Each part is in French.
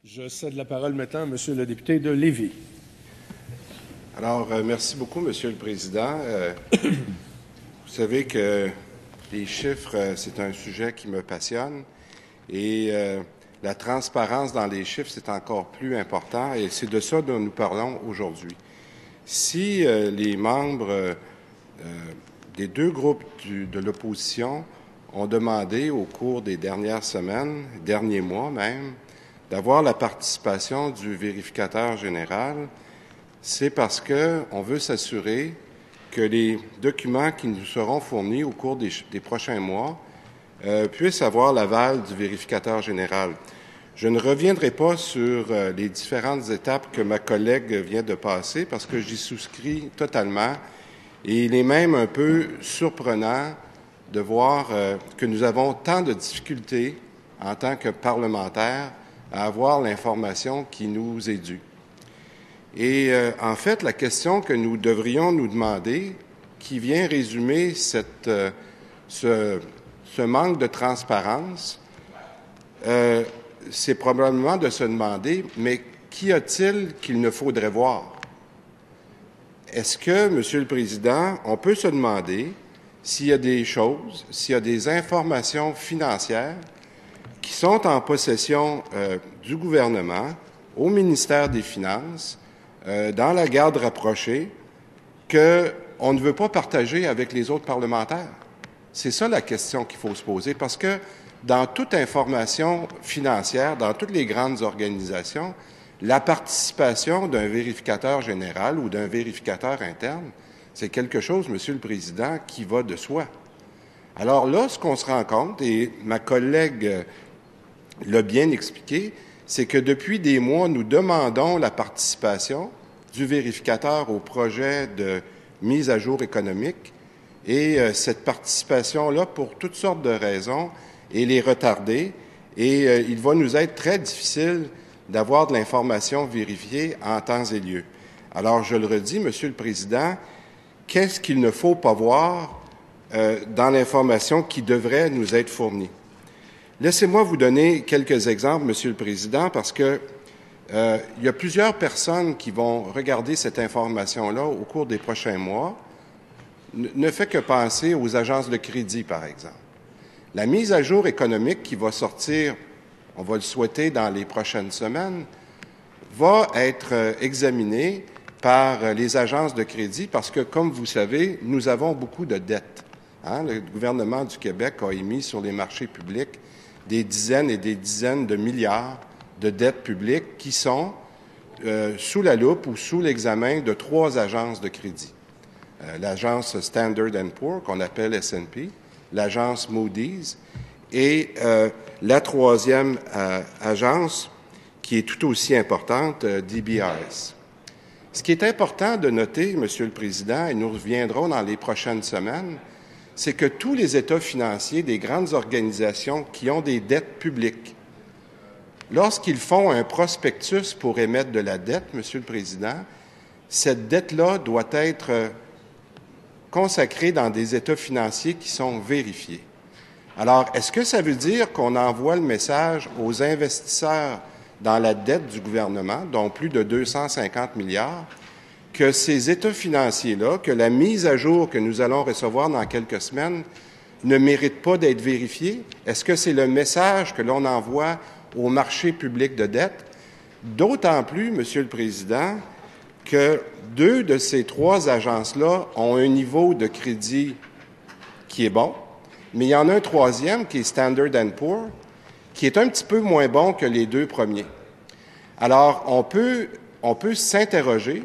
Je cède la parole maintenant à Monsieur le député de Lévis. Alors, merci beaucoup, Monsieur le Président. Vous savez que les chiffres, c'est un sujet qui me passionne et la transparence dans les chiffres, c'est encore plus important et c'est de ça dont nous parlons aujourd'hui. Si les membres des deux groupes de l'opposition ont demandé au cours des dernières semaines, derniers mois même, d'avoir la participation du vérificateur général, c'est parce qu'on veut s'assurer que les documents qui nous seront fournis au cours des prochains mois puissent avoir l'aval du vérificateur général. Je ne reviendrai pas sur les différentes étapes que ma collègue vient de passer parce que j'y souscris totalement et il est même un peu surprenant de voir que nous avons tant de difficultés en tant que parlementaires à avoir l'information qui nous est due. Et en fait, la question que nous devrions nous demander, qui vient résumer ce manque de transparence, c'est probablement de se demander, mais qu'y a-t-il qu'il ne faudrait voir? Est-ce que, Monsieur le Président, on peut se demander s'il y a des choses, s'il y a des informations financières qui sont en possession du gouvernement, au ministère des Finances, dans la garde rapprochée, qu'on ne veut pas partager avec les autres parlementaires? C'est ça la question qu'il faut se poser, parce que dans toute information financière, dans toutes les grandes organisations, la participation d'un vérificateur général ou d'un vérificateur interne, c'est quelque chose, Monsieur le Président, qui va de soi. Alors là, ce qu'on se rend compte, et ma collègue l'a bien expliqué, c'est que depuis des mois, nous demandons la participation du vérificateur au projet de mise à jour économique et cette participation-là, pour toutes sortes de raisons, elle est retardée et il va nous être très difficile d'avoir de l'information vérifiée en temps et lieu. Alors, je le redis, Monsieur le Président, qu'est-ce qu'il ne faut pas voir dans l'information qui devrait nous être fournie? Laissez-moi vous donner quelques exemples, Monsieur le Président, parce que il y a plusieurs personnes qui vont regarder cette information-là au cours des prochains mois. Ne fait que penser aux agences de crédit, par exemple. La mise à jour économique qui va sortir, on va le souhaiter dans les prochaines semaines, va être examinée par les agences de crédit parce que, comme vous savez, nous avons beaucoup de dettes. Le gouvernement du Québec a émis sur les marchés publics des dizaines et des dizaines de milliards de dettes publiques qui sont sous la loupe ou sous l'examen de trois agences de crédit. L'agence Standard & Poor's, qu'on appelle S&P, l'agence Moody's et la troisième agence, qui est tout aussi importante, DBRS. Ce qui est important de noter, Monsieur le Président, et nous reviendrons dans les prochaines semaines, c'est que tous les états financiers des grandes organisations qui ont des dettes publiques, lorsqu'ils font un prospectus pour émettre de la dette, Monsieur le Président, cette dette-là doit être consacrée dans des états financiers qui sont vérifiés. Alors, est-ce que ça veut dire qu'on envoie le message aux investisseurs dans la dette du gouvernement, dont plus de 250 milliards, que ces états financiers-là, que la mise à jour que nous allons recevoir dans quelques semaines ne mérite pas d'être vérifiée? Est-ce que c'est le message que l'on envoie au marché public de dette? D'autant plus, Monsieur le Président, que deux de ces trois agences-là ont un niveau de crédit qui est bon, mais il y en a un troisième qui est Standard & Poor's, qui est un petit peu moins bon que les deux premiers. Alors, on peut s'interroger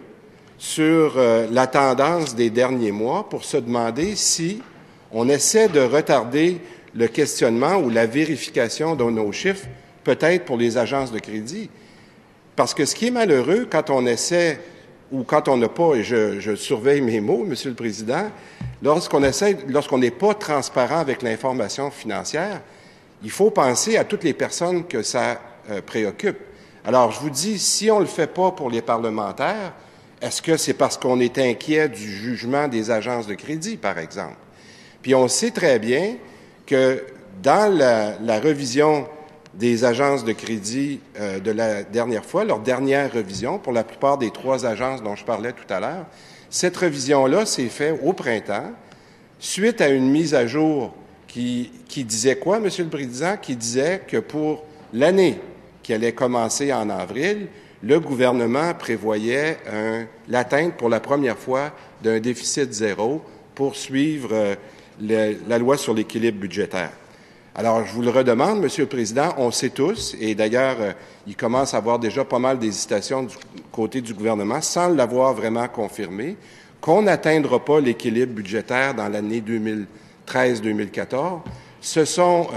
sur la tendance des derniers mois pour se demander si on essaie de retarder le questionnement ou la vérification de nos chiffres, peut-être pour les agences de crédit. Parce que ce qui est malheureux quand on essaie, ou quand on n'a pas, et je surveille mes mots, Monsieur le Président, lorsqu'on n'est pas transparent avec l'information financière, il faut penser à toutes les personnes que ça préoccupe. Alors, je vous dis, si on ne le fait pas pour les parlementaires, est-ce que c'est parce qu'on est inquiet du jugement des agences de crédit, par exemple? Puis on sait très bien que dans la révision des agences de crédit de la dernière fois, leur dernière revision, pour la plupart des 3 agences dont je parlais tout à l'heure. Cette revision-là s'est faite au printemps, suite à une mise à jour qui disait quoi, Monsieur le Président? Qui disait que pour l'année qui allait commencer en avril, le gouvernement prévoyait l'atteinte pour la première fois d'un déficit zéro pour suivre la loi sur l'équilibre budgétaire. Alors, je vous le redemande, Monsieur le Président, on sait tous, et d'ailleurs, il commence à avoir déjà pas mal d'hésitations du côté du gouvernement, sans l'avoir vraiment confirmé, qu'on n'atteindra pas l'équilibre budgétaire dans l'année 2013-2014. Ce sont,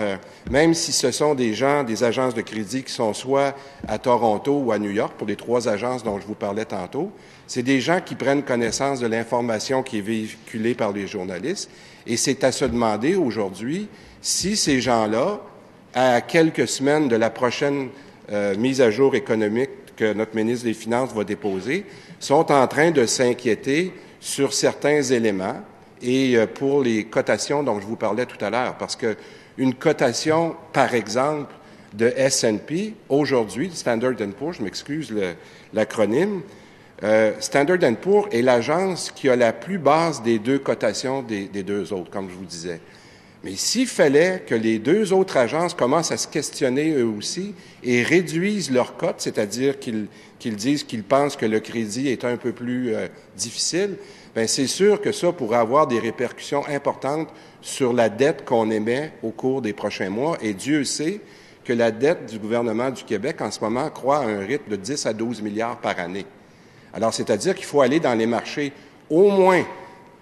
même si ce sont des agences de crédit qui sont soit à Toronto ou à New York, pour les 3 agences dont je vous parlais tantôt, c'est des gens qui prennent connaissance de l'information qui est véhiculée par les journalistes, et c'est à se demander aujourd'hui si ces gens-là, à quelques semaines de la prochaine mise à jour économique que notre ministre des Finances va déposer, sont en train de s'inquiéter sur certains éléments et pour les cotations dont je vous parlais tout à l'heure. Parce que une cotation, par exemple, de S&P, aujourd'hui, Standard & Poor's, je m'excuse l'acronyme, Standard & Poor's est l'agence qui a la plus basse des 2 cotations des 2 autres, comme je vous disais. Mais s'il fallait que les 2 autres agences commencent à se questionner eux aussi et réduisent leur cote, c'est-à-dire qu'ils disent qu'ils pensent que le crédit est un peu plus difficile, bien c'est sûr que ça pourrait avoir des répercussions importantes sur la dette qu'on émet au cours des prochains mois. Et Dieu sait que la dette du gouvernement du Québec en ce moment croît à un rythme de 10 à 12 milliards par année. Alors, c'est-à-dire qu'il faut aller dans les marchés au moins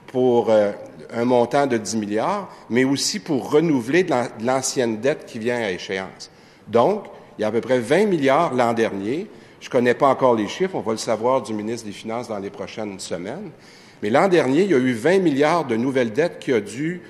pour un montant de 10 milliards, mais aussi pour renouveler de l'ancienne dette qui vient à échéance. Donc, il y a à peu près 20 milliards l'an dernier. Je ne connais pas encore les chiffres, on va le savoir du ministre des Finances dans les prochaines semaines. Mais l'an dernier, il y a eu 20 milliards de nouvelles dettes qui a dû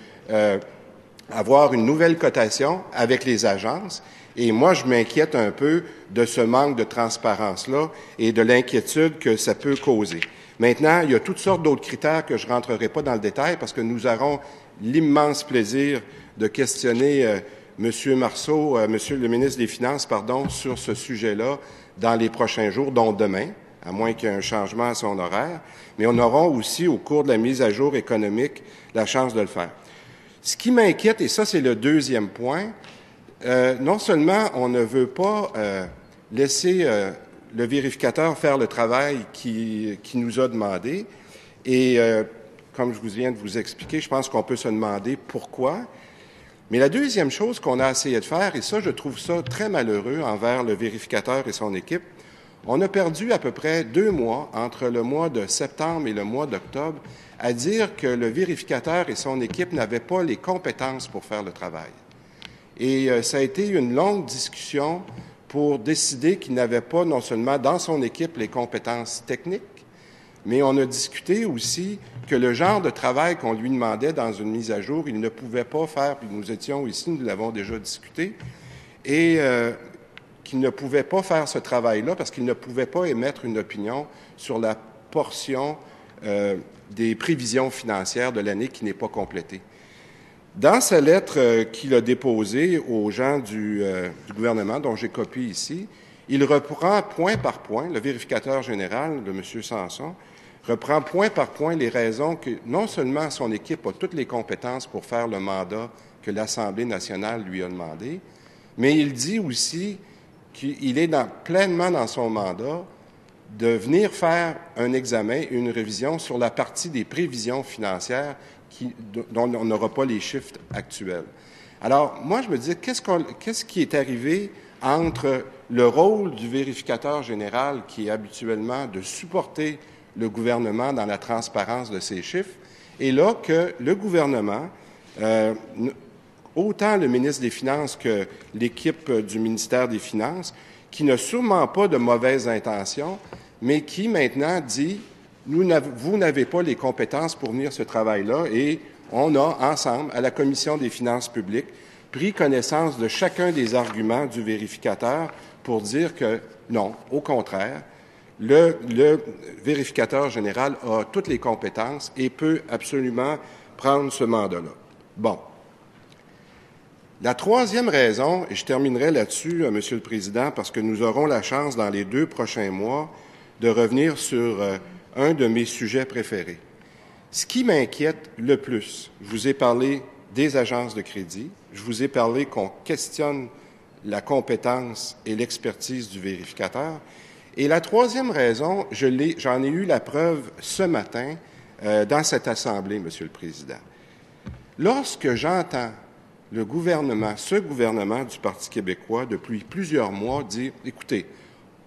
avoir une nouvelle cotation avec les agences. Et moi, je m'inquiète un peu de ce manque de transparence-là et de l'inquiétude que ça peut causer. Maintenant, il y a toutes sortes d'autres critères que je ne rentrerai pas dans le détail parce que nous aurons l'immense plaisir de questionner M. Marceau, Monsieur le ministre des Finances, pardon, sur ce sujet-là dans les prochains jours, dont demain, à moins qu'il y ait un changement à son horaire. Mais on aura aussi, au cours de la mise à jour économique, la chance de le faire. Ce qui m'inquiète, et ça c'est le deuxième point, non seulement on ne veut pas laisser le vérificateur faire le travail qui nous a demandé, et comme je vous viens de vous expliquer, je pense qu'on peut se demander pourquoi. Mais la deuxième chose qu'on a essayé de faire, et ça je trouve ça très malheureux envers le vérificateur et son équipe, on a perdu à peu près 2 mois entre le mois de septembre et le mois d'octobre à dire que le vérificateur et son équipe n'avaient pas les compétences pour faire le travail. Et ça a été une longue discussion pour décider qu'il n'avait pas non seulement dans son équipe les compétences techniques, mais on a discuté aussi que le genre de travail qu'on lui demandait dans une mise à jour, il ne pouvait pas faire, puis nous étions ici, nous l'avons déjà discuté, et qu'il ne pouvait pas faire ce travail-là parce qu'il ne pouvait pas émettre une opinion sur la portion des prévisions financières de l'année qui n'est pas complétée. Dans sa lettre qu'il a déposée aux gens du gouvernement, dont j'ai copie ici, il reprend point par point, le vérificateur général de M. Sanson, reprend point par point les raisons que non seulement son équipe a toutes les compétences pour faire le mandat que l'Assemblée nationale lui a demandé, mais il dit aussi qu'il est pleinement dans son mandat de venir faire un examen, une révision sur la partie des prévisions financières dont on n'aura pas les chiffres actuels. Alors, moi, je me dis, qu'est-ce qui est arrivé entre le rôle du vérificateur général, qui est habituellement de supporter le gouvernement dans la transparence de ses chiffres, et là que le gouvernement, autant le ministre des Finances que l'équipe du ministère des Finances, qui n'a sûrement pas de mauvaises intentions, mais qui maintenant dit vous n'avez pas les compétences pour venir ce travail-là, et on a ensemble, à la Commission des finances publiques, pris connaissance de chacun des arguments du vérificateur pour dire que non, au contraire, le vérificateur général a toutes les compétences et peut absolument prendre ce mandat-là. Bon. La troisième raison, et je terminerai là-dessus, Monsieur le Président, parce que nous aurons la chance dans les 2 prochains mois de revenir sur un de mes sujets préférés. Ce qui m'inquiète le plus, je vous ai parlé des agences de crédit, je vous ai parlé qu'on questionne la compétence et l'expertise du vérificateur. Et la troisième raison, j'en ai eu la preuve ce matin dans cette Assemblée, Monsieur le Président. Lorsque j'entends le gouvernement, ce gouvernement du Parti québécois, depuis plusieurs mois, dire « Écoutez,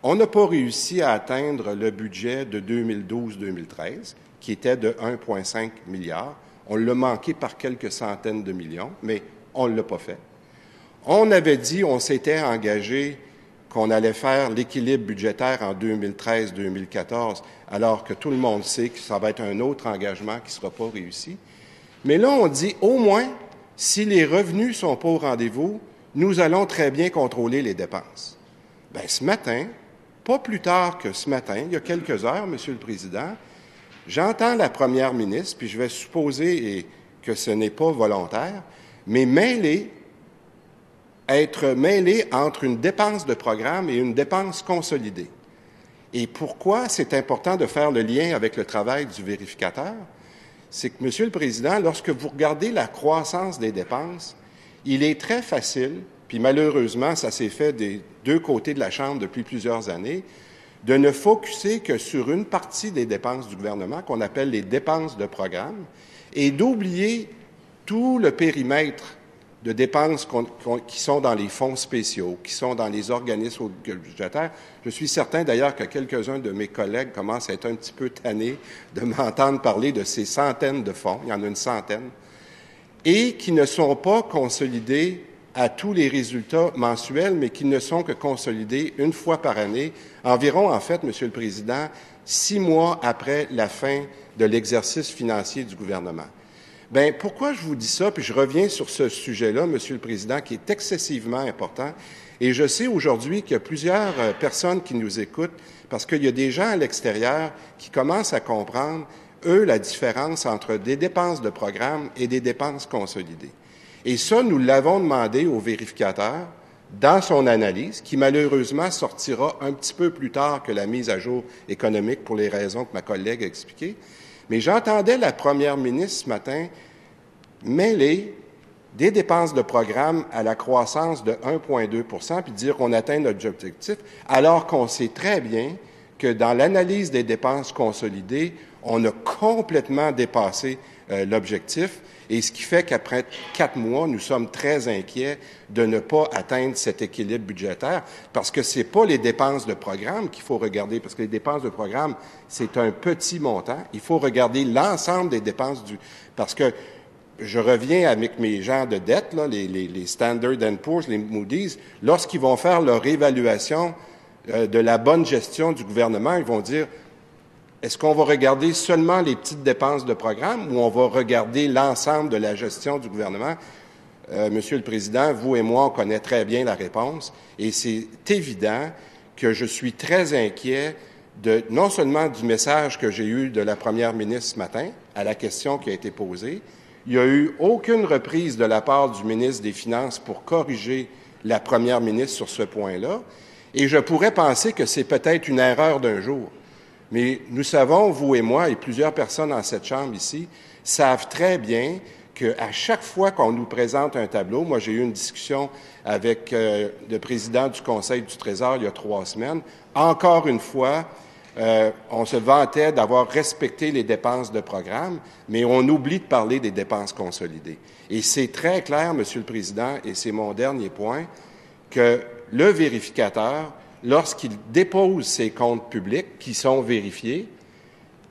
on n'a pas réussi à atteindre le budget de 2012-2013, qui était de 1,5 milliard. On l'a manqué par quelques centaines de millions, mais on ne l'a pas fait. On avait dit, on s'était engagé qu'on allait faire l'équilibre budgétaire en 2013-2014, alors que tout le monde sait que ça va être un autre engagement qui ne sera pas réussi. Mais là, on dit, au moins, si les revenus ne sont pas au rendez-vous, nous allons très bien contrôler les dépenses. Bien, ce matin, pas plus tard que ce matin, il y a quelques heures, Monsieur le Président, j'entends la première ministre, puis je vais supposer que ce n'est pas volontaire, mais être mêlé entre une dépense de programme et une dépense consolidée. Et pourquoi c'est important de faire le lien avec le travail du vérificateur? C'est que, Monsieur le Président, lorsque vous regardez la croissance des dépenses, il est très facile, puis malheureusement, ça s'est fait des 2 côtés de la Chambre depuis plusieurs années, de ne focusser que sur une partie des dépenses du gouvernement, qu'on appelle les dépenses de programme, et d'oublier tout le périmètre de dépenses qui sont dans les fonds spéciaux, qui sont dans les organismes budgétaires. Je suis certain d'ailleurs que quelques-uns de mes collègues commencent à être un petit peu tannés de m'entendre parler de ces centaines de fonds, il y en a une centaine, et qui ne sont pas consolidés à tous les résultats mensuels, mais qui ne sont que consolidés une fois par année, environ, en fait, Monsieur le Président, 6 mois après la fin de l'exercice financier du gouvernement. Bien, pourquoi je vous dis ça, puis je reviens sur ce sujet-là, Monsieur le Président, qui est excessivement important, et je sais aujourd'hui qu'il y a plusieurs personnes qui nous écoutent, parce qu'il y a des gens à l'extérieur qui commencent à comprendre, eux, la différence entre des dépenses de programme et des dépenses consolidées. Et ça, nous l'avons demandé au vérificateur dans son analyse, qui malheureusement sortira un petit peu plus tard que la mise à jour économique pour les raisons que ma collègue a expliquées. Mais j'entendais la première ministre ce matin mêler des dépenses de programme à la croissance de 1,2 % puis dire qu'on atteint notre objectif, alors qu'on sait très bien que dans l'analyse des dépenses consolidées, on a complètement dépassé l'objectif, et ce qui fait qu'après 4 mois, nous sommes très inquiets de ne pas atteindre cet équilibre budgétaire, parce que ce n'est pas les dépenses de programme qu'il faut regarder, parce que les dépenses de programme, c'est un petit montant. Il faut regarder l'ensemble des dépenses parce que je reviens avec mes gens de dette, là, les Standard & Poor's, les Moody's, lorsqu'ils vont faire leur évaluation de la bonne gestion du gouvernement, ils vont dire: est-ce qu'on va regarder seulement les petites dépenses de programme ou on va regarder l'ensemble de la gestion du gouvernement? Monsieur le Président, vous et moi, on connaît très bien la réponse, et c'est évident que je suis très inquiet non seulement du message que j'ai eu de la première ministre ce matin à la question qui a été posée. Il n'y a eu aucune reprise de la part du ministre des Finances pour corriger la première ministre sur ce point-là, et je pourrais penser que c'est peut-être une erreur d'un jour. Mais nous savons, vous et moi, et plusieurs personnes dans cette Chambre ici, savent très bien qu'à chaque fois qu'on nous présente un tableau, moi j'ai eu une discussion avec le président du Conseil du Trésor il y a 3 semaines, encore une fois, on se vantait d'avoir respecté les dépenses de programme, mais on oublie de parler des dépenses consolidées. Et c'est très clair, Monsieur le Président, et c'est mon dernier point, que le vérificateur, lorsqu'il dépose ses comptes publics qui sont vérifiés,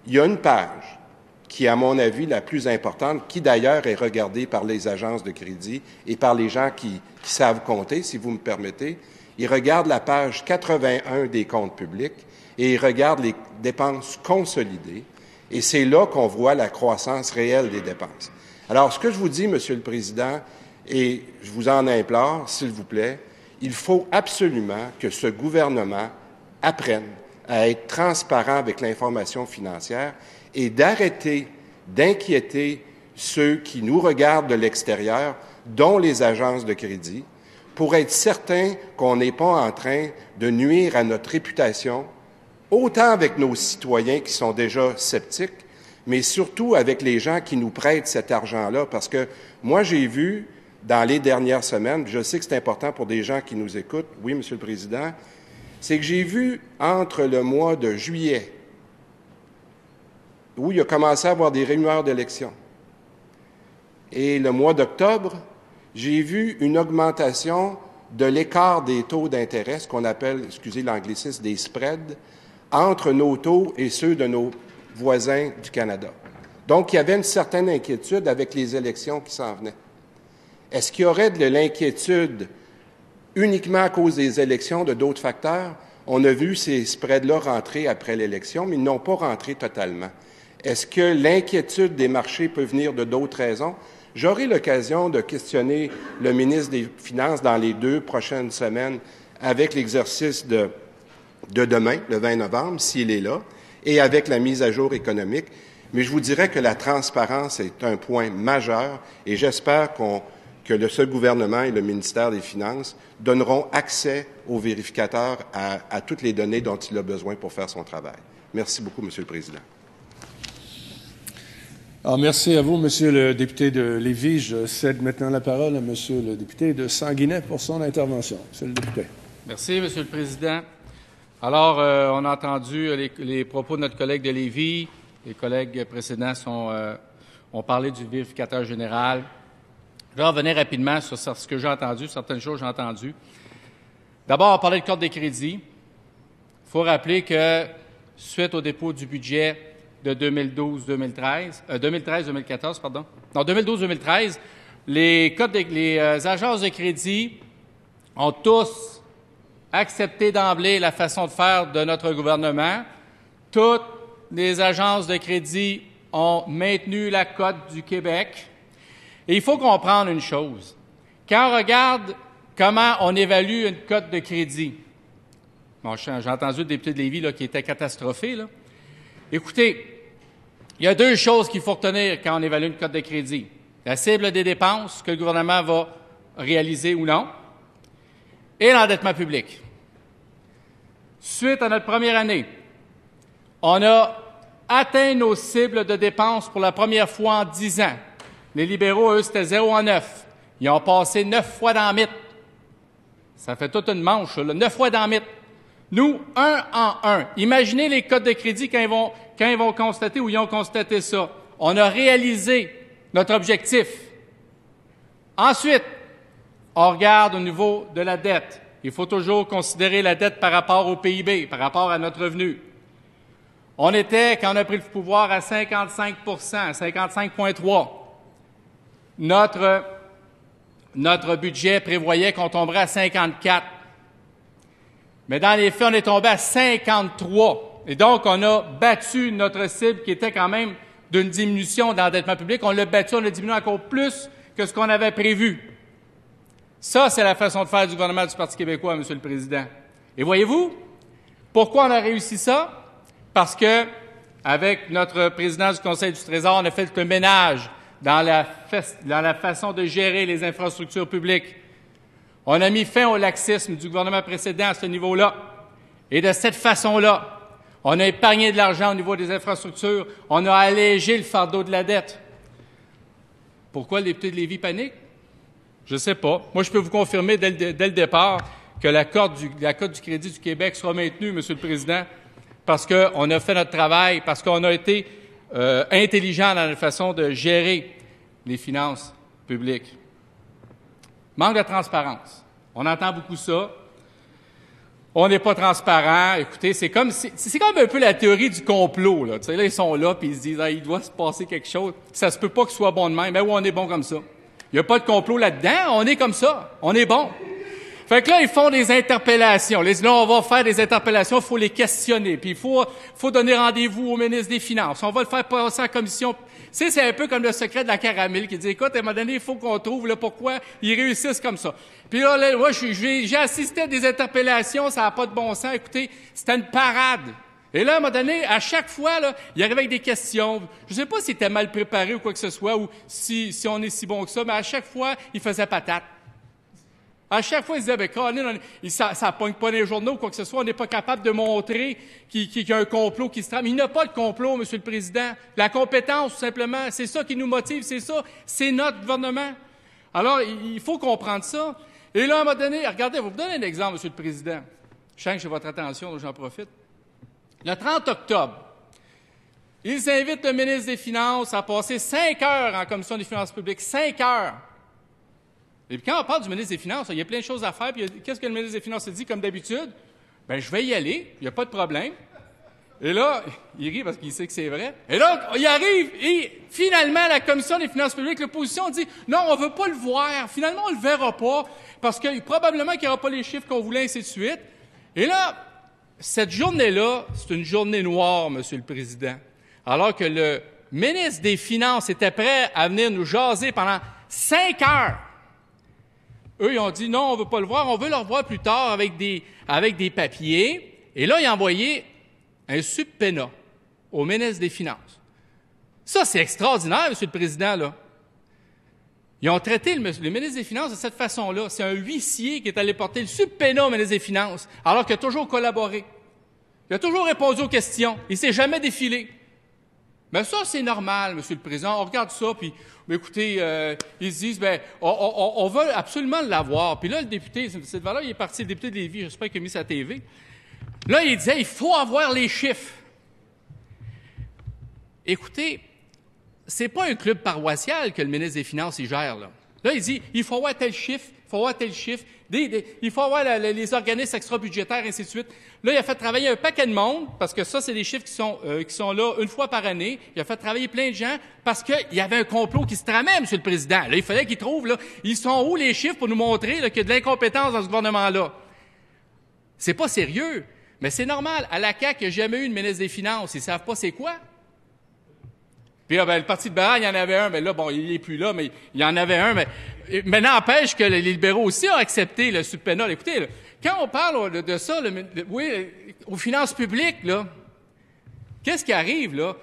il y a une page qui est, à mon avis, la plus importante, qui d'ailleurs est regardée par les agences de crédit et par les gens qui savent compter, si vous me permettez. Ils regardent la page 81 des comptes publics et ils regardent les dépenses consolidées, et c'est là qu'on voit la croissance réelle des dépenses. Alors, ce que je vous dis, Monsieur le Président, et je vous en implore, s'il vous plaît, il faut absolument que ce gouvernement apprenne à être transparent avec l'information financière et d'arrêter d'inquiéter ceux qui nous regardent de l'extérieur dont les agences de crédit, pour être certain qu'on n'est pas en train de nuire à notre réputation, autant avec nos citoyens qui sont déjà sceptiques, mais surtout avec les gens qui nous prêtent cet argent-là. Parce que moi, j'ai vu dans les dernières semaines, je sais que c'est important pour des gens qui nous écoutent, oui, Monsieur le Président, c'est que j'ai vu entre le mois de juillet, où il a commencé à avoir des rumeurs d'élections, et le mois d'octobre, j'ai vu une augmentation de l'écart des taux d'intérêt, ce qu'on appelle, excusez l'anglicisme, des spreads, entre nos taux et ceux de nos voisins du Canada. Donc, il y avait une certaine inquiétude avec les élections qui s'en venaient. Est-ce qu'il y aurait de l'inquiétude uniquement à cause des élections, de d'autres facteurs? On a vu ces spreads-là rentrer après l'élection, mais ils n'ont pas rentré totalement. Est-ce que l'inquiétude des marchés peut venir de d'autres raisons? J'aurai l'occasion de questionner le ministre des Finances dans les 2 prochaines semaines avec l'exercice de demain, le 20 novembre, s'il est là, et avec la mise à jour économique. Mais je vous dirais que la transparence est un point majeur et j'espère que ce gouvernement et le ministère des Finances donneront accès aux vérificateurs à toutes les données dont il a besoin pour faire son travail. Merci beaucoup, Monsieur le Président. Alors, merci à vous, Monsieur le député de Lévis. Je cède maintenant la parole à Monsieur le député de Sanguinet pour son intervention. Monsieur le député. Merci, Monsieur le Président. Alors, on a entendu les propos de notre collègue de Lévis. Les collègues précédents ont parlé du vérificateur général. Je vais revenir rapidement sur ce que j'ai entendu, certaines choses que j'ai entendues. D'abord, on parlait de carte de crédit. Il faut rappeler que, suite au dépôt du budget de 2013-2014, pardon. Non, 2012-2013, les agences de crédit ont tous accepté d'emblée la façon de faire de notre gouvernement. Toutes les agences de crédit ont maintenu la cote du Québec. Et il faut comprendre une chose. Quand on regarde comment on évalue une cote de crédit, bon, j'ai entendu le député de Lévis là, qui était catastrophé, là. Écoutez, il y a 2 choses qu'il faut retenir quand on évalue une cote de crédit. La cible des dépenses que le gouvernement va réaliser ou non, et l'endettement public. Suite à notre première année, on a atteint nos cibles de dépenses pour la première fois en 10 ans. Les libéraux, eux, c'était 0 en 9. Ils ont passé 9 fois dans le mythe. Ça fait toute une manche, là, 9 fois dans le mythe. Nous, 1 en 1. Imaginez les cotes de crédit quand ils vont constater ou ils ont constaté ça. On a réalisé notre objectif. Ensuite, on regarde au niveau de la dette. Il faut toujours considérer la dette par rapport au PIB, par rapport à notre revenu. On était, quand on a pris le pouvoir, à 55 55,3 Notre budget prévoyait qu'on tomberait à 54. Mais dans les faits, on est tombé à 53. Et donc, on a battu notre cible qui était quand même d'une diminution d'endettement public. On l'a battu, on l'a diminué encore plus que ce qu'on avait prévu. Ça, c'est la façon de faire du gouvernement du Parti québécois, Monsieur le Président. Et voyez-vous, pourquoi on a réussi ça? Parce que, avec notre président du Conseil du Trésor, on a fait le ménage dans la façon de gérer les infrastructures publiques. On a mis fin au laxisme du gouvernement précédent à ce niveau-là. Et de cette façon-là, on a épargné de l'argent au niveau des infrastructures. On a allégé le fardeau de la dette. Pourquoi le député de Lévis panique? Je ne sais pas. Moi, je peux vous confirmer dès le départ que la cote du crédit du Québec sera maintenue, Monsieur le Président, parce qu'on a fait notre travail, parce qu'on a été intelligent dans la façon de gérer les finances publiques. Manque de transparence. On entend beaucoup ça. On n'est pas transparent. Écoutez, c'est comme un peu la théorie du complot, là. Tu sais, là, ils sont là, puis ils se disent, il doit se passer quelque chose. Ça se peut pas que ce soit bon de même. Mais oui, on est bon comme ça. Il n'y a pas de complot là-dedans. On est comme ça. On est bon. Fait que là, ils font des interpellations. Là, on va faire des interpellations, il faut les questionner. Puis il faut donner rendez-vous au ministre des Finances. On va le faire passer en commission. C'est un peu comme le secret de la caramel qui dit, écoute, à un moment donné, il faut qu'on trouve là, pourquoi ils réussissent comme ça. Puis là, moi, j'ai assisté à des interpellations, ça n'a pas de bon sens. Écoutez, c'était une parade. Et là, à un moment donné, à chaque fois, là, il arrive avec des questions. Je ne sais pas s'il était mal préparé ou quoi que ce soit, ou si on est si bon que ça, mais à chaque fois, il faisait patate. À chaque fois, il disait, Colin, ça ne pogne pas les journaux ou quoi que ce soit, on n'est pas capable de montrer qu'il y a un complot qui se trame. Il n'y a pas de complot, Monsieur le Président. La compétence, tout simplement, c'est ça qui nous motive, c'est ça, c'est notre gouvernement. Alors, il faut comprendre ça. Et là, à un moment donné, regardez, je vais vous donner un exemple, Monsieur le Président. Je sens que j'ai votre attention, donc j'en profite. Le 30 octobre, ils invitent le ministre des Finances à passer 5 heures en commission des finances publiques. 5 heures! Et puis quand on parle du ministre des Finances, il y a plein de choses à faire. Puis qu'est-ce que le ministre des Finances a dit, comme d'habitude? Bien, je vais y aller, il n'y a pas de problème. Et là, il rit parce qu'il sait que c'est vrai. Et là, il arrive, et finalement, la commission des finances publiques, l'opposition dit « Non, on ne veut pas le voir. Finalement, on ne le verra pas, parce que probablement qu'il n'y aura pas les chiffres qu'on voulait, ainsi de suite. » Et là, cette journée-là, c'est une journée noire, Monsieur le Président. Alors que le ministre des Finances était prêt à venir nous jaser pendant 5 heures. Eux, ils ont dit, non, on ne veut pas le voir, on veut le revoir plus tard avec des papiers. Et là, ils ont envoyé un subpoena au ministre des Finances. Ça, c'est extraordinaire, Monsieur le Président, là. Ils ont traité le ministre des Finances de cette façon-là. C'est un huissier qui est allé porter le subpoena au ministre des Finances, alors qu'il a toujours collaboré. Il a toujours répondu aux questions. Il ne s'est jamais défilé. Mais ça, c'est normal, Monsieur le Président. On regarde ça, puis, écoutez, ils se disent, on veut absolument l'avoir. Puis là, le député, cette valeur, il est parti, le député de Lévis, j'espère qu'il a mis sa TV. Là, il disait, il faut avoir les chiffres. Écoutez, c'est pas un club paroissial que le ministre des Finances y gère, là. Là, il dit, il faut avoir tel chiffre, il faut avoir tel chiffre, il faut avoir les organismes extra-budgétaires, ainsi de suite. Là, il a fait travailler un paquet de monde, parce que ça, c'est des chiffres qui sont là une fois par année. Il a fait travailler plein de gens, parce qu'il y avait un complot qui se tramait, Monsieur le Président. Là, il fallait qu'il trouve, là, ils sont où les chiffres pour nous montrer là, qu'il y a de l'incompétence dans ce gouvernement-là. C'est pas sérieux, mais c'est normal. À la CAQ, il n'y a jamais eu de ministre des Finances. Ils ne savent pas c'est quoi. Puis là, le Parti libéral, il y en avait un, mais là, bon, il n'est plus là, mais il y en avait un, mais n'empêche que les libéraux aussi ont accepté le subpoena. Écoutez, là, quand on parle de ça, aux finances publiques, là, qu'est-ce qui arrive, là?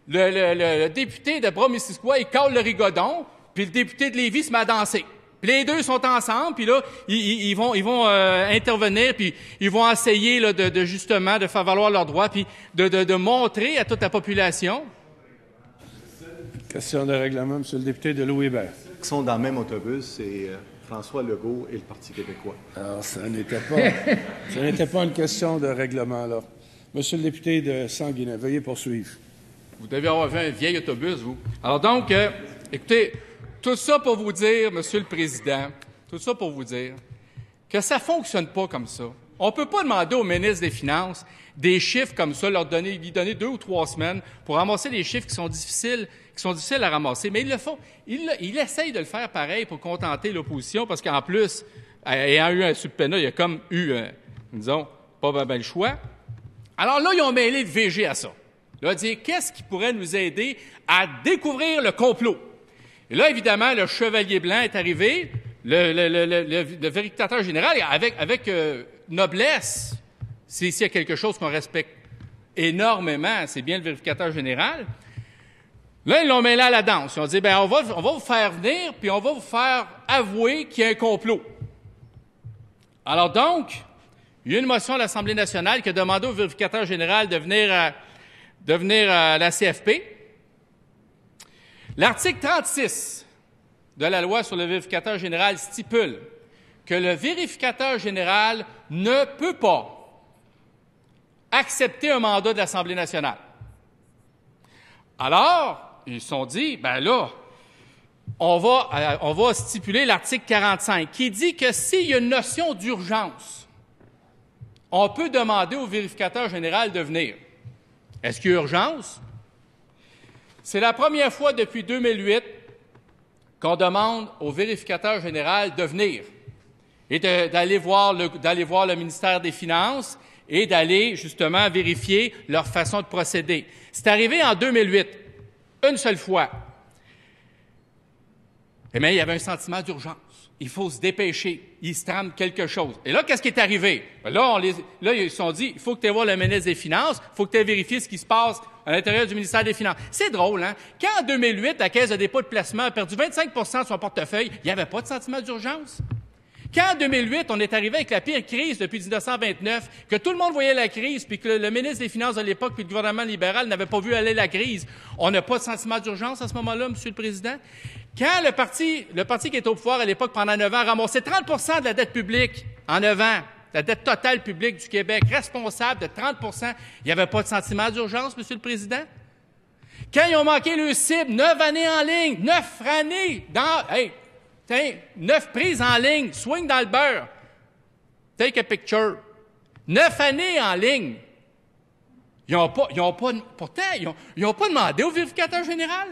Le député de Bras-Missisquoi, il cale le rigodon, puis le député de Lévis se met à danser. Puis les deux sont ensemble, puis là, ils vont intervenir, puis ils vont essayer là, justement de faire valoir leurs droits, puis de montrer à toute la population. Question de règlement, M. le député de Louis-Hébert. Qui sont dans le même autobus, c'est François Legault et le Parti québécois. Alors, ça n'était pas une question de règlement, là. Monsieur le député de Sanguinet, veuillez poursuivre. Vous devez avoir vu un vieil autobus, vous. Alors donc, écoutez, tout ça pour vous dire, Monsieur le Président, tout ça pour vous dire que ça ne fonctionne pas comme ça. On ne peut pas demander au ministre des Finances des chiffres comme ça, lui donner 2 ou 3 semaines pour ramasser des chiffres qui sont difficiles à ramasser. Mais ils le font. Il essaye de le faire pareil pour contenter l'opposition parce qu'en plus, ayant eu un subpoena, il y a comme eu, disons, pas ben le choix. Alors là, ils ont mêlé le VG à ça. Là, dire qu'est-ce qui pourrait nous aider à découvrir le complot. Et là, évidemment, le chevalier blanc est arrivé, le vérificateur général, avec noblesse. S'il y a quelque chose qu'on respecte énormément, c'est bien le vérificateur général. Là, ils l'ont mêlé à la danse. Ils ont dit, on va vous faire venir, puis on va vous faire avouer qu'il y a un complot. Alors donc, il y a une motion à l'Assemblée nationale qui a demandé au vérificateur général de venir à la CFP. L'article 36 de la loi sur le vérificateur général stipule que le vérificateur général ne peut pas accepter un mandat de l'Assemblée nationale. Alors, ils se sont dit, on va stipuler l'article 45 qui dit que s'il y a une notion d'urgence, on peut demander au vérificateur général de venir. Est-ce qu'il y a urgence? C'est la première fois depuis 2008 qu'on demande au vérificateur général de venir et d'aller voir le ministère des Finances et d'aller justement vérifier leur façon de procéder. C'est arrivé en 2008, une seule fois. Mais il y avait un sentiment d'urgence. il faut se dépêcher. Il se trame quelque chose. Et là, qu'est-ce qui est arrivé? Là, ils se sont dit, il faut que tu ailles voir le ministre des Finances, il faut que tu ailles vérifier ce qui se passe à l'intérieur du ministère des Finances. C'est drôle, hein? Quand, en 2008, la Caisse de dépôt de placement a perdu 25 % de son portefeuille, il n'y avait pas de sentiment d'urgence. Quand, en 2008, on est arrivé avec la pire crise depuis 1929, que tout le monde voyait la crise, puis que le ministre des Finances de l'époque, puis le gouvernement libéral n'avait pas vu aller la crise, on n'a pas de sentiment d'urgence à ce moment-là, Monsieur le Président? Quand le parti qui était au pouvoir à l'époque pendant 9 ans a ramassé 30 % de la dette publique en 9 ans, la dette totale publique du Québec, responsable de 30 %, il n'y avait pas de sentiment d'urgence, Monsieur le Président? Quand ils ont manqué le cible, 9 années en ligne, 9 années dans... Hey, 9 prises en ligne, swing dans le beurre. Take a picture. 9 années en ligne. Ils n'ont pas demandé au vérificateur général.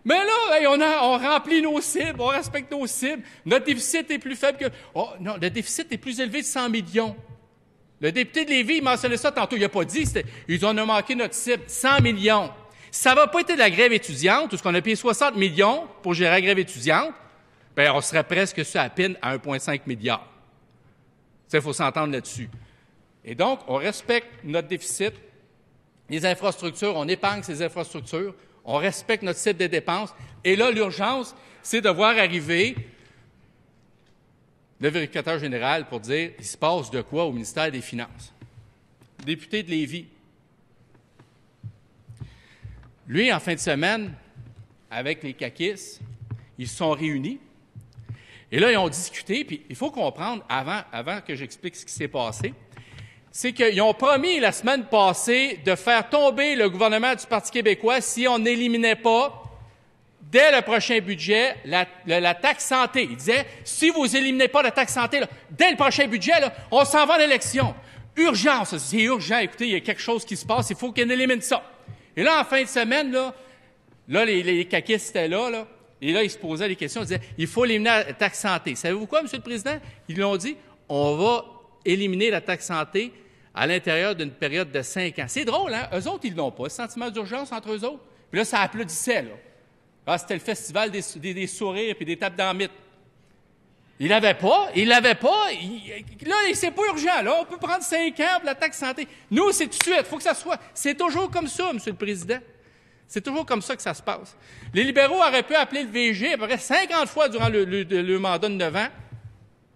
Mais là, hey, on remplit nos cibles, on respecte nos cibles. Notre déficit est plus faible que... Oh, non, le déficit est plus élevé de 100 millions. Le député de Lévis, il mentionnait ça tantôt. Il n'a pas dit, ils ont manqué notre cible, 100 millions. Si ça n'avait pas été de la grève étudiante, où on a payé 60 millions pour gérer la grève étudiante, bien, on serait presque sur la pine à 1,5 milliard. Il faut s'entendre là-dessus. Et donc, on respecte notre déficit, les infrastructures, on épargne ces infrastructures, on respecte notre cible des dépenses. Et là, l'urgence, c'est de voir arriver le vérificateur général pour dire il se passe de quoi au ministère des Finances. Le député de Lévis. Lui, en fin de semaine, avec les caquistes, ils se sont réunis. Et là, ils ont discuté, puis il faut comprendre, avant que j'explique ce qui s'est passé, c'est qu'ils ont promis la semaine passée de faire tomber le gouvernement du Parti québécois si on n'éliminait pas, dès le prochain budget, la taxe santé. Ils disaient, si vous éliminez pas la taxe santé, là, dès le prochain budget, là, on s'en va à l'élection. Urgence, c'est urgent, écoutez, il y a quelque chose qui se passe, il faut qu'on élimine ça. Et là, en fin de semaine, là les caquistes étaient là, et là, ils se posaient des questions, ils disaient, il faut éliminer la taxe santé. Savez-vous quoi, M. le Président? Ils l'ont dit, on va éliminer la taxe santé à l'intérieur d'une période de 5 ans. C'est drôle, hein? Eux autres, ils l'ont pas. Sentiment d'urgence entre eux autres. Puis là, ça applaudissait, là. Ah, c'était le festival des sourires puis des tapes dans le mythe. Il l'avait pas. Là, c'est pas urgent, là. On peut prendre 5 ans pour la taxe santé. Nous, c'est tout de suite. Il faut que ça soit. C'est toujours comme ça, M. le Président. C'est toujours comme ça que ça se passe. Les libéraux auraient pu appeler le VG à peu près 50 fois durant le mandat de 9 ans.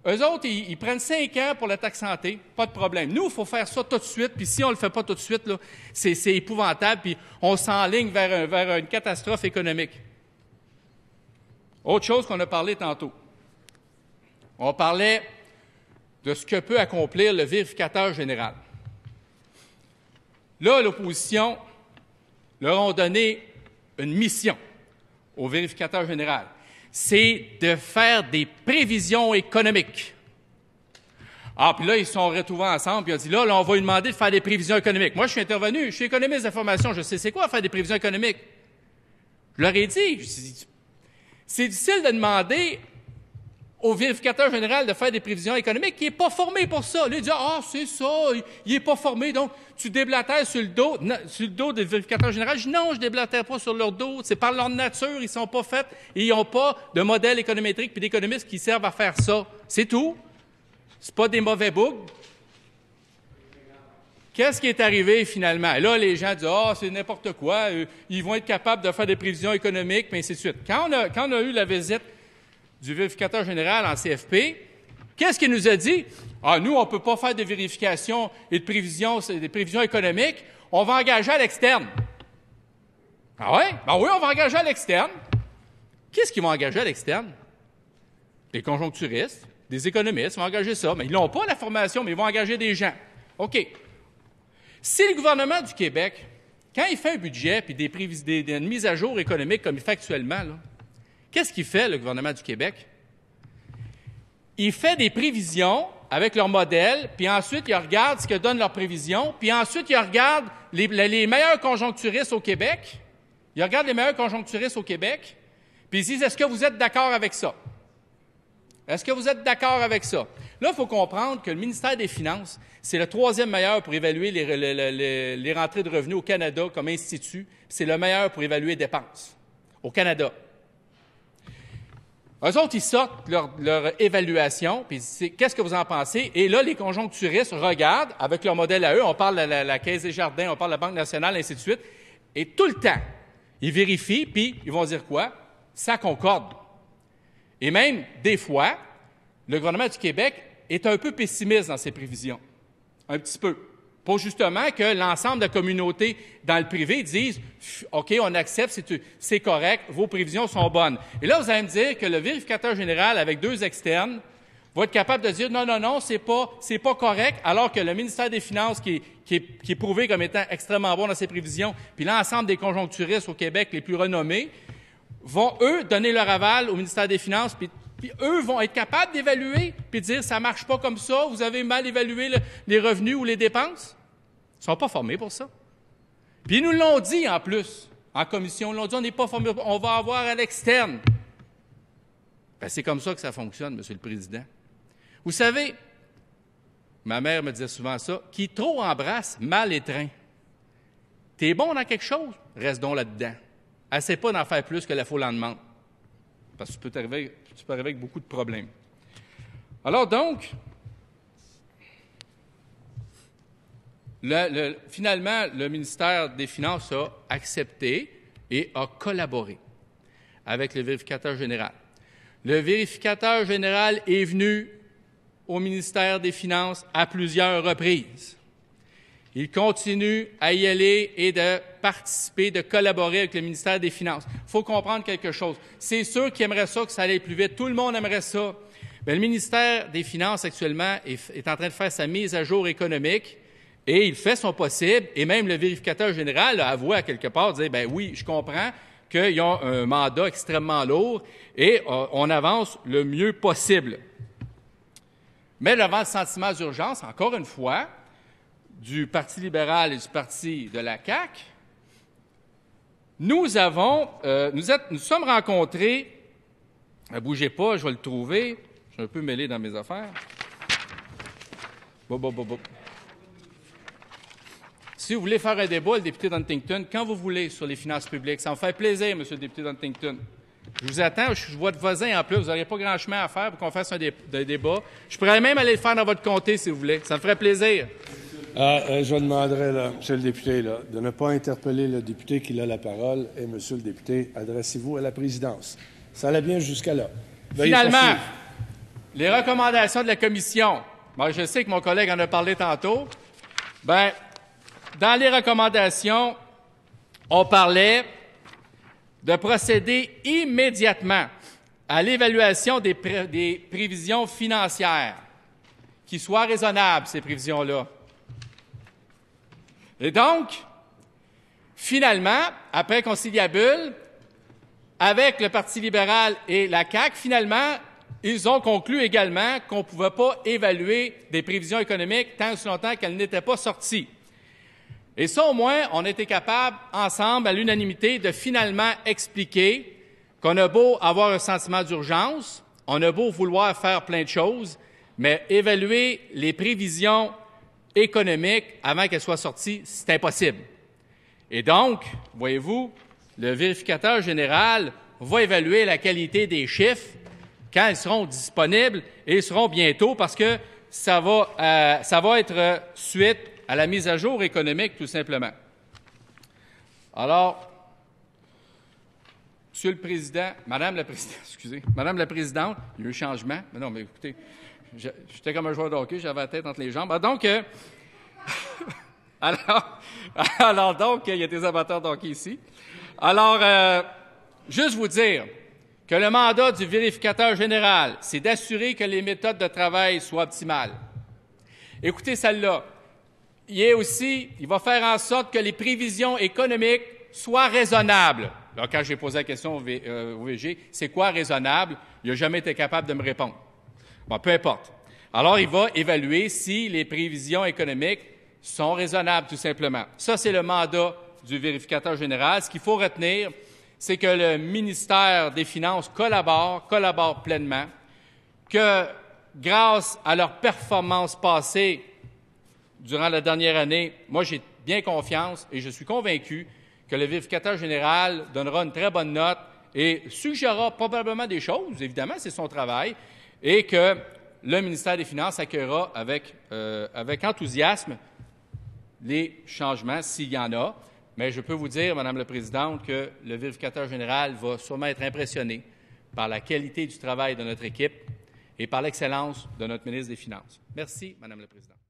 Eux autres, ils prennent 5 ans pour la taxe santé, pas de problème. Nous, il faut faire ça tout de suite, puis si on le fait pas tout de suite, là, c'est épouvantable, puis on s'enligne vers une catastrophe économique. Autre chose qu'on a parlé tantôt. On parlait de ce que peut accomplir le vérificateur général. Là, l'opposition leur a donné une mission au vérificateur général. C'est de faire des prévisions économiques. Ah, puis là, ils se sont retrouvés ensemble, puis ils ont dit, là, on va lui demander de faire des prévisions économiques. Moi, je suis intervenu, je suis économiste d'information, je sais c'est quoi faire des prévisions économiques. Je leur ai dit, c'est difficile de demander au vérificateur général de faire des prévisions économiques qui n'est pas formé pour ça. Lui, il dit, ah, c'est ça, il n'est pas formé, donc tu déblatères sur le dos des vérificateurs généraux. Je dis, non, je ne déblatère pas sur leur dos. C'est par leur nature, ils ne sont pas faits et ils n'ont pas de modèle économétrique puis d'économistes qui servent à faire ça. C'est tout. C'est pas des mauvais bugs. Qu'est-ce qui est arrivé finalement? Là, les gens disent, ah, c'est n'importe quoi, ils vont être capables de faire des prévisions économiques, puis ainsi de suite. Quand on a eu la visite du vérificateur général en CFP, qu'est-ce qu'il nous a dit? Ah, nous, on ne peut pas faire des vérifications et des prévisions économiques, on va engager à l'externe. Ah ouais? Ben oui, on va engager à l'externe. Qu'est-ce qu'ils vont engager à l'externe? Des conjoncturistes, des économistes, ils vont engager ça. Mais ils n'ont pas la formation, mais ils vont engager des gens. OK. Si le gouvernement du Québec, quand il fait un budget puis des mises à jour économiques comme il fait actuellement, là, qu'est-ce qu'il fait, le gouvernement du Québec? Il fait des prévisions avec leur modèle, puis ensuite, il regarde ce que donnent leurs prévisions, puis ensuite, il regarde les meilleurs conjoncturistes au Québec. Il regarde les meilleurs conjoncturistes au Québec, puis ils disent, est-ce que vous êtes d'accord avec ça? Est-ce que vous êtes d'accord avec ça? Là, il faut comprendre que le ministère des Finances, c'est le 3e meilleur pour évaluer les rentrées de revenus au Canada comme institut, c'est le meilleur pour évaluer les dépenses au Canada. Eux autres, ils sortent leur évaluation, puis ils disent « Qu'est-ce que vous en pensez? » Et là, les conjoncturistes regardent avec leur modèle à eux, on parle de la Caisse des Jardins, on parle de la Banque nationale, ainsi de suite, et tout le temps, ils vérifient, puis ils vont dire quoi? Ça concorde. Et même, des fois, le gouvernement du Québec est un peu pessimiste dans ses prévisions. Un petit peu. Pour justement que l'ensemble de la communauté dans le privé disent « OK, on accepte, c'est correct, vos prévisions sont bonnes. » Et là, vous allez me dire que le vérificateur général, avec 2 externes, va être capable de dire « Non, non, non, c'est pas correct », alors que le ministère des Finances, qui est prouvé comme étant extrêmement bon dans ses prévisions, puis l'ensemble des conjoncturistes au Québec les plus renommés, vont, eux, donner leur aval au ministère des Finances, puis eux vont être capables d'évaluer, puis de dire « Ça marche pas comme ça, vous avez mal évalué les revenus ou les dépenses. » Ils ne sont pas formés pour ça. Puis ils nous l'ont dit, en plus, en commission. Ils l'ont dit « On n'est pas formés, on va avoir à l'externe. » Bien, c'est comme ça que ça fonctionne, Monsieur le Président. Vous savez, ma mère me disait souvent ça, « Qui trop embrasse, mal étreint. » T'es bon dans quelque chose, reste donc là-dedans. Essaie pas d'en faire plus que la foule en demande. Parce que tu peux arriver avec beaucoup de problèmes. Alors donc, finalement, le ministère des Finances a accepté et a collaboré avec le vérificateur général. Le vérificateur général est venu au ministère des Finances à plusieurs reprises. Il continue à y aller et de participer, de collaborer avec le ministère des Finances. Il faut comprendre quelque chose. C'est sûr qu'ils aimeraient ça, que ça allait plus vite. Tout le monde aimerait ça. Mais le ministère des Finances, actuellement, est en train de faire sa mise à jour économique et il fait son possible. Et même le vérificateur général a avoué à quelque part, dire « Bien oui, je comprends qu'ils ont un mandat extrêmement lourd et on avance le mieux possible. » Mais devant le sentiment d'urgence, encore une fois, du Parti libéral et du Parti de la CAQ, nous sommes rencontrés, ne bougez pas, je vais le trouver, je suis un peu mêlé dans mes affaires. Si vous voulez faire un débat, le député d'Huntington, quand vous voulez, sur les finances publiques, ça me fait plaisir, monsieur le député d'Huntington. Je vous attends, je suis votre voisin en plus, vous n'aurez pas grand chemin à faire pour qu'on fasse un débat. Je pourrais même aller le faire dans votre comté, si vous voulez, ça me ferait plaisir. Je demanderais, là, monsieur le député, là, de ne pas interpeller le député qui a la parole. Et, monsieur le député, adressez-vous à la présidence. Ça allait bien jusqu'à là. Finalement, les recommandations de la commission. Bon, je sais que mon collègue en a parlé tantôt. Bien, dans les recommandations, on parlait de procéder immédiatement à l'évaluation des prévisions financières, qui soient raisonnables, ces prévisions-là. Et donc, finalement, après conciliabule, avec le Parti libéral et la CAQ, finalement, ils ont conclu également qu'on ne pouvait pas évaluer des prévisions économiques tant aussi longtemps qu'elles n'étaient pas sorties. Et ça, au moins, on a été capable, ensemble, à l'unanimité, de finalement expliquer qu'on a beau avoir un sentiment d'urgence, on a beau vouloir faire plein de choses, mais évaluer les prévisions économiques avant qu'elles soient sorties, c'est impossible. Et donc, voyez-vous, le vérificateur général va évaluer la qualité des chiffres quand ils seront disponibles et ils seront bientôt parce que ça va être suite à la mise à jour économique, tout simplement. Alors, Monsieur le Président, Madame la Présidente, il y a eu changement. Mais non, mais écoutez, j'étais comme un joueur de hockey, j'avais la tête entre les jambes. Donc, alors donc, il y a des amateurs de hockey ici. Alors, juste vous dire que le mandat du vérificateur général, c'est d'assurer que les méthodes de travail soient optimales. Écoutez celle-là. Il va faire en sorte que les prévisions économiques soient raisonnables. Alors, quand j'ai posé la question au VG, c'est quoi raisonnable? Il n'a jamais été capable de me répondre. Bon, peu importe. Alors, il va évaluer si les prévisions économiques sont raisonnables, tout simplement. Ça, c'est le mandat du vérificateur général. Ce qu'il faut retenir, c'est que le ministère des Finances collabore pleinement, que grâce à leurs performances passées durant la dernière année, moi, j'ai bien confiance et je suis convaincu que le vérificateur général donnera une très bonne note et suggérera probablement des choses, évidemment, c'est son travail, et que le ministère des Finances accueillera avec enthousiasme les changements, s'il y en a. Mais je peux vous dire, Madame la Présidente, que le vérificateur général va sûrement être impressionné par la qualité du travail de notre équipe et par l'excellence de notre ministre des Finances. Merci, Madame la Présidente.